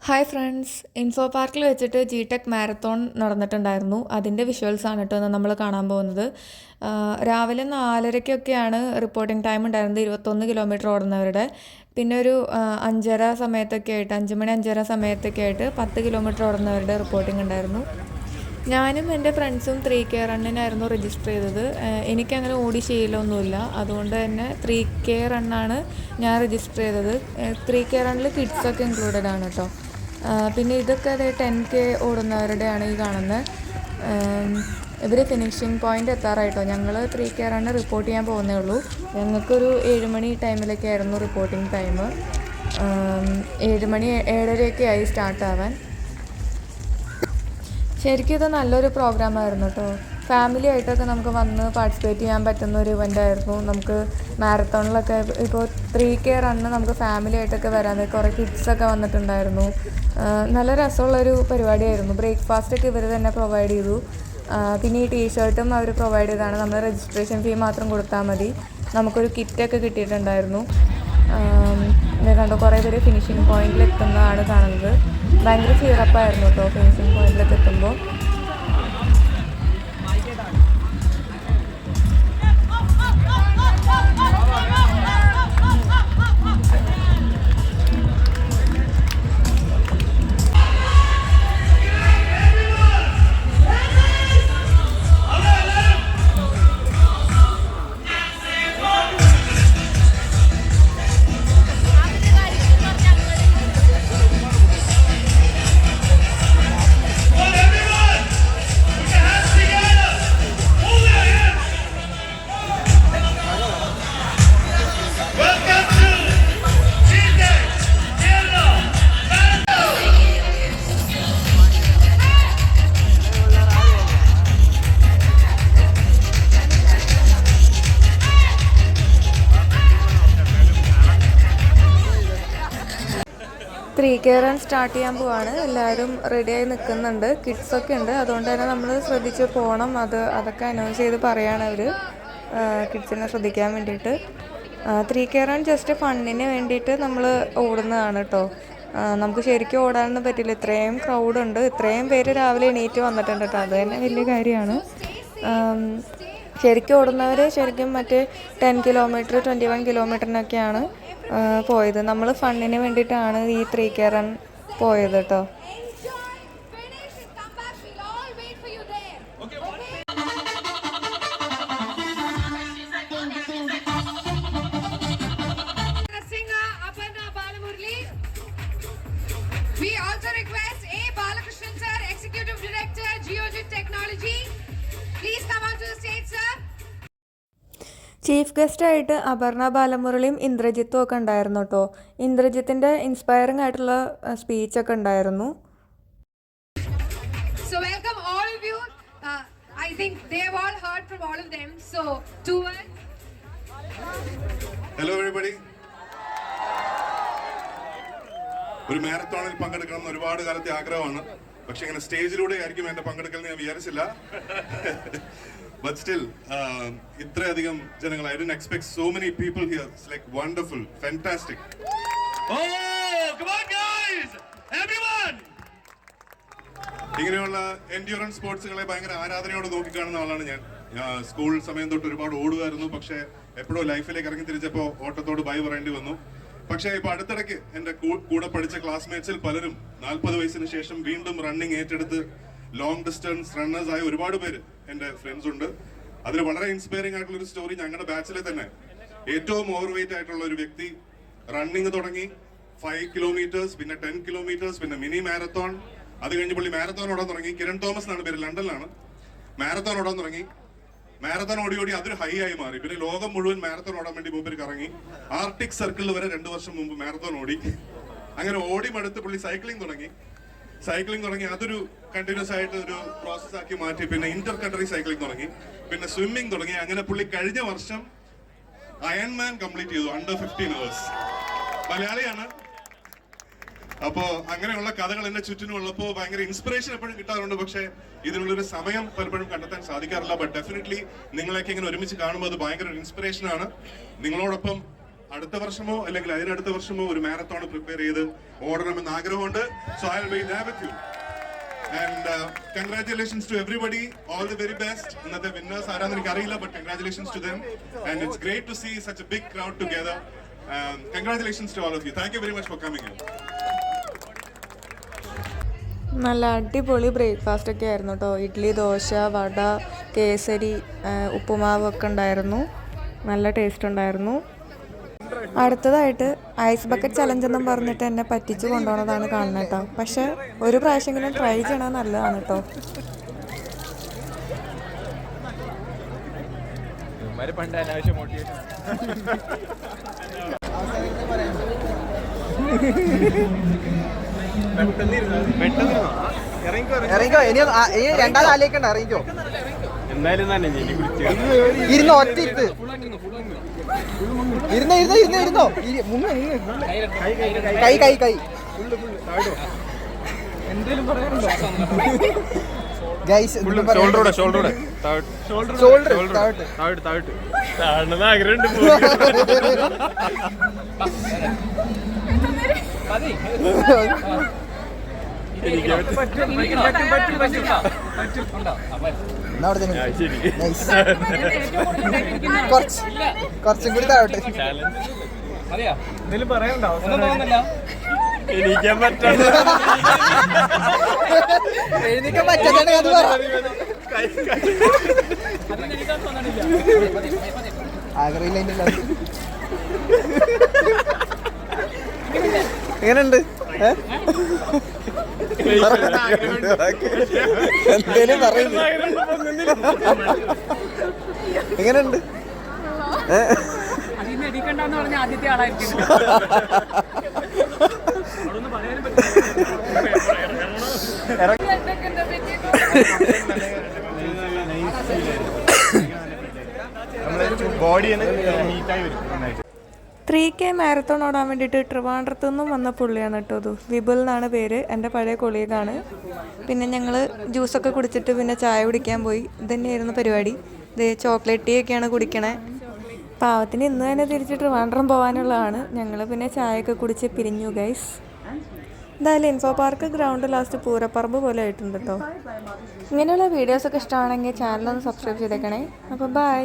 Hi friends, info പാർക്കിൽ വെച്ചിട്ട് G tech marathon നടന്നിട്ടുണ്ടായിരുന്നു. അതിൻ്റെ വിഷ്വൽസാണ് കേട്ടോ നമ്മൾ കാണാൻ പോകുന്നത്. രാവിലെ 4:30-ക്കൊക്കെയാണ് റിപ്പോർട്ടിംഗ് ടൈം ഉണ്ടായിരുന്നത് 21 കിലോമീറ്റർ ഓടുന്നവരുടെ. പിന്നെ ഒരു 5:30 സമയത്തൊക്കെ ആയിട്ട് 5 മണി 5:30 സമയത്തൊക്കെ ആയിട്ട് 10 കിലോമീറ്റർ ഓടുന്നവരുടെ റിപ്പോർട്ടിംഗ് ഉണ്ടായിരുന്നു. ഞാനും എൻ്റെ ഫ്രണ്ട്സും 3K റണ്ണിനായിരുന്നു രജിസ്റ്റർ ചെയ്തത്. എനിക്കങ്ങനെ ഓടി ശീലമൊന്നുമില്ല, അതുകൊണ്ട് തന്നെ 3K റണ്ണാണ് ഞാൻ രജിസ്റ്റർ ചെയ്തത്. 3K റണ്ണിൽ കിഡ്സൊക്കെ ഇൻക്ലൂഡഡ് ആണ് കേട്ടോ. പിന്നെ ഇതൊക്കെ അതെ 10K ഓടുന്നവരുടെയാണ് ഈ കാണുന്നത്. ഇവർ ഫിനിഷിംഗ് പോയിൻ്റ് എത്താറായിട്ടോ. ഞങ്ങൾ 3K റണ്ണ് റിപ്പോർട്ട് ചെയ്യാൻ പോകുന്നേ ഉള്ളൂ. ഞങ്ങൾക്കൊരു 7 മണി ടൈമിലൊക്കെ ആയിരുന്നു റിപ്പോർട്ടിംഗ് ടൈം. 7 മണി 7:30 ആയി സ്റ്റാർട്ടാവാൻ. ശരിക്കും ഇത് നല്ലൊരു പ്രോഗ്രാമായിരുന്നു കേട്ടോ. ഫാമിലി ആയിട്ടൊക്കെ നമുക്ക് വന്ന് പാർട്ടിസിപ്പേറ്റ് ചെയ്യാൻ പറ്റുന്ന ഒരു ഇവൻ്റ് ആയിരുന്നു. നമുക്ക് മാരത്തോണിലൊക്കെ ഇപ്പോൾ 3K റണ്ണ് നമുക്ക് ഫാമിലി ആയിട്ടൊക്കെ വരാൻ കുറേ കിഡ്സൊക്കെ വന്നിട്ടുണ്ടായിരുന്നു. നല്ല രസമുള്ളൊരു പരിപാടിയായിരുന്നു. ബ്രേക്ക്ഫാസ്റ്റൊക്കെ ഇവർ തന്നെ പ്രൊവൈഡ് ചെയ്തു. പിന്നെ ഈ ടീഷർട്ടും അവർ പ്രൊവൈഡ് ചെയ്തതാണ്. നമ്മൾ രജിസ്ട്രേഷൻ ഫീ മാത്രം കൊടുത്താൽ മതി. നമുക്കൊരു കിറ്റൊക്കെ കിട്ടിയിട്ടുണ്ടായിരുന്നു. കണ്ടോ, കുറേ പേര് ഫിനിഷിംഗ് പോയിന്റിൽ എത്തുന്നതാണ് കാണുന്നത്. ഭയങ്കര ചീറപ്പായിരുന്നു കേട്ടോ ഫിനിഷിംഗ് പോയിന്റിലൊക്കെ എത്തുമ്പോൾ. ത്രീ കെ റൺ സ്റ്റാർട്ട് ചെയ്യാൻ പോവാണ്. എല്ലാവരും റെഡിയായി നിൽക്കുന്നുണ്ട്. കിഡ്സൊക്കെ ഉണ്ട്, അതുകൊണ്ട് തന്നെ നമ്മൾ ശ്രദ്ധിച്ച് പോകണം. അതൊക്കെ അനൗൺസ് ചെയ്ത് പറയുകയാണ് അവർ, കിഡ്സിനെ ശ്രദ്ധിക്കാൻ വേണ്ടിയിട്ട്. 3K റൺ ജസ്റ്റ് ഫണ്ണിന് വേണ്ടിയിട്ട് നമ്മൾ ഓടുന്നതാണ് കേട്ടോ. നമുക്ക് ശരിക്കും ഓടാനൊന്നും പറ്റില്ല, ഇത്രയും ക്രൗഡുണ്ട്. ഇത്രയും പേര് രാവിലെ എണീറ്റ് വന്നിട്ടുണ്ട് കേട്ടോ. അത് തന്നെ വലിയ കാര്യമാണ്. ശരിക്കും ഓടുന്നവർ ശരിക്കും മറ്റേ 10 കിലോമീറ്റർ 21 കിലോമീറ്ററിനൊക്കെയാണ് പോയത്. നമ്മൾ ഫണ്ണിന് വേണ്ടിയിട്ടാണ് ഈ 3K റൺ പോയത് കേട്ടോ. We also request A. Balakrishnan sir, Executive Director, Geojet Technology. Please come on to the stage, sir. Chief ഗസ്റ്റായിട്ട് അപർണ ബാലമുരളിയും ഇന്ദ്രജിത്തും ഒക്കെ ഉണ്ടായിരുന്നു കേട്ടോ. ഇന്ദ്രജിത്തിൻ്റെ ഇൻസ്പയറിംഗ് ആയിട്ടുള്ള സ്പീച്ചൊക്കെ ഉണ്ടായിരുന്നു. So welcome all of you. I think they have all heard from all of them. So two words. Hello everybody. ഒരു മാരത്തോണിൽ പങ്കെടുക്കണം എന്ന് ഒരുപാട് കാലത്തെ ആഗ്രഹമാണ്. പക്ഷെ ഇങ്ങനെ സ്റ്റേജിലൂടെ ആയിരിക്കും എന്റെ പങ്കെടുക്കൽ ഞാൻ വിചാരിച്ചില്ല. But still, ഇത്രയധികം ജനങ്ങൾ, I didn't expect so many people here. It's like wonderful, fantastic. Oh, come on guys, everyone. ഇങ്ങനെയുള്ള എൻഡ്യൂറൻസ് സ്പോർട്സുകളെ ഭയങ്കര ആരാധനയോടെ നോക്കിക്കാണുന്ന ആളാണ് ഞാൻ. സ്കൂൾ സമയം തൊട്ട് ഒരുപാട് ഓടുമായിരുന്നു. പക്ഷെ എപ്പോഴും ലൈഫിലേക്ക് ഇറങ്ങി തിരിച്ചപ്പോൾ ഓട്ടത്തോട് ബൈ പറയേണ്ടി വന്നു. പക്ഷേ ഇപ്പൊ അടുത്തിടയ്ക്ക് എന്റെ കൂടെ പഠിച്ച ക്ലാസ്മേറ്റ്സിൽ പലരും 40 വയസ്സിന് ശേഷം വീണ്ടും റണ്ണിങ് ഏറ്റെടുത്ത് ലോങ് ഡിസ്റ്റൻസ് റണ്ണേഴ്സ് ആയ ഒരുപാട് പേര് എന്റെ ഫ്രണ്ട്സ് ഉണ്ട്. അതിൽ വളരെ ഇൻസ്പയറിംഗ് ആയിട്ടുള്ള ഒരു സ്റ്റോറി, ഞങ്ങളുടെ ബാച്ചിലെ തന്നെ ഏറ്റവും ഓവർ വെയിറ്റ് ആയിട്ടുള്ള ഒരു വ്യക്തി റണ്ണിങ് തുടങ്ങി 5 കിലോമീറ്റേഴ്സ്, പിന്നെ 10 കിലോമീറ്റേഴ്സ്, പിന്നെ മിനി മാരത്തോൺ. അത് കഴിഞ്ഞ് പുള്ളി മാരത്തോൺ ഓടാൻ തുടങ്ങി. കിരൺ തോമസ് എന്നാണ് പേര്, ലണ്ടനിലാണ്. മാരത്തോൺ ഓടാൻ തുടങ്ങി. മാരത്തോൺ ഓടി അതൊരു ഹൈ ആയി മാറി. പിന്നെ ലോകം മുഴുവൻ മാരത്തോൺ ഓടാൻ വേണ്ടി മൂപ്പര് കറങ്ങി. ആർട്ടിക് സർക്കിളിൽ വരെ 2 വർഷം മുമ്പ് മാരത്തോൺ ഓടി. അങ്ങനെ ഓടി മടുത്ത് പുള്ളി സൈക്ലിംഗ് തുടങ്ങി. അതൊരു കണ്ടിന്യൂസ് ആയിട്ട് ഒരു പ്രോസസ് ആക്കി മാറ്റി. പിന്നെ ഇന്റർ കൺട്രി സൈക്ലിംഗ് തുടങ്ങി, പിന്നെ സ്വിമ്മിംഗ് തുടങ്ങി. അങ്ങനെ പുള്ളി കഴിഞ്ഞ വർഷം അയൺമാൻ കംപ്ലീറ്റ് ചെയ്തു, അണ്ടർ 15 hours. മലയാളിയാണ്. അപ്പോ അങ്ങനെയുള്ള കഥകൾ എന്റെ ചുറ്റിനുള്ളപ്പോ ഭയങ്കര ഇൻസ്പിറേഷൻ എപ്പോഴും കിട്ടാറുണ്ട്. പക്ഷെ ഇതിനുള്ളൊരു സമയം പലപ്പോഴും കണ്ടെത്താൻ സാധിക്കാറില്ല. ബട്ട് ഡെഫിനറ്റ്ലി നിങ്ങളെയൊക്കെ ഇങ്ങനെ ഒരുമിച്ച് കാണുമ്പോൾ അത് ഭയങ്കര ഒരു ഇൻസ്പിറേഷൻ ആണ്. നിങ്ങളോടൊപ്പം അടുത്ത വർഷമോ അല്ലെങ്കിൽ അതിനടുത്ത വർഷമോ ഒരു മാരത്തോൺ പ്രിപ്പയർ ചെയ്ത് ഓടണമെന്ന് ആഗ്രഹമുണ്ട്. So I will be there with you. And congratulations to everybody, all the very best. Another winners ആരാന്ന് എനിക്ക് അറിയില്ല, but congratulations to them. And it's great to see such a big crowd together. Congratulations to all of you. Thank you very much for coming here. നല്ല അടിപൊളി breakfast ഒക്കെ ആയിരുന്നു കേട്ടോ. ഇഡ്ഡലി, ദോശ, വട, കേസരി, ഉപ്പുമാവൊക്കെ ഉണ്ടായിരുന്നു. നല്ല ടേസ്റ്റ് ഉണ്ടായിരുന്നു. അടുത്തതായിട്ട് ഐസ് ബക്കറ്റ് ചലഞ്ച് എന്നും പറഞ്ഞിട്ട് എന്നെ പറ്റിച്ച് കൊണ്ടുപോകുന്നതാണ് കാണുന്നത് കേട്ടോ. പക്ഷെ ഒരു പ്രാവശ്യമെങ്കിലും ട്രൈ ചെയ്യണത് നല്ലതാണ് കേട്ടോ. ഇറങ്ങിക്കോ, ഇനി രണ്ടാമത് ആലോചിക്കണ്ട, ഇറങ്ങിക്കോ. ഇരുന്നോ, ഒറ്റ ഇരുത്ത്. ഇരുന്നോ. കൈ ഗൈസ്, കുറച്ചും കൂടി താഴോട്ട്. എണീക്കാൻ പറ്റാതെ അത് പറ. ആഗ്രഹില്ല. എങ്ങനെയുണ്ട്? എന്തേലും പറയുന്നു. എങ്ങനെയുണ്ട്? ആദ്യത്തെ ആളായിരിക്കും. ബോഡി നീറ്റായി വരും. 3K മാരത്തോൺ ഓടാൻ വേണ്ടിയിട്ട് ട്രിവാൻഡ്രത്തു നിന്നും വന്ന പുള്ളിയാണ് കേട്ടോ. അത് വിപുൽ എന്നാണ് പേര്, എൻ്റെ പഴയ കൊളീഗാണ്. പിന്നെ ഞങ്ങൾ ജ്യൂസൊക്കെ കുടിച്ചിട്ട് പിന്നെ ചായ കുടിക്കാൻ പോയി. ഇതന്നെയായിരുന്നു പരിപാടി. ഇത് ചോക്ലേറ്റ് ടീ ഒക്കെയാണ് കുടിക്കണേ. പാവത്തിന് ഇന്ന് തന്നെ തിരിച്ച് ട്രിവാൻഡ്രം പോകാനുള്ളതാണ്. ഞങ്ങൾ പിന്നെ ചായയൊക്കെ കുടിച്ച് പിരിഞ്ഞു ഗൈസ്. എന്തായാലും ഇൻഫോ പാർക്ക് ഗ്രൗണ്ട് ലാസ്റ്റ് പൂരപ്പറമ്പ് പോലെ ആയിട്ടുണ്ട് കേട്ടോ. ഇങ്ങനെയുള്ള വീഡിയോസൊക്കെ ഇഷ്ടമാണെങ്കിൽ ചാനലൊന്ന് സബ്സ്ക്രൈബ് ചെയ്തേക്കണേ. അപ്പോൾ ബൈ.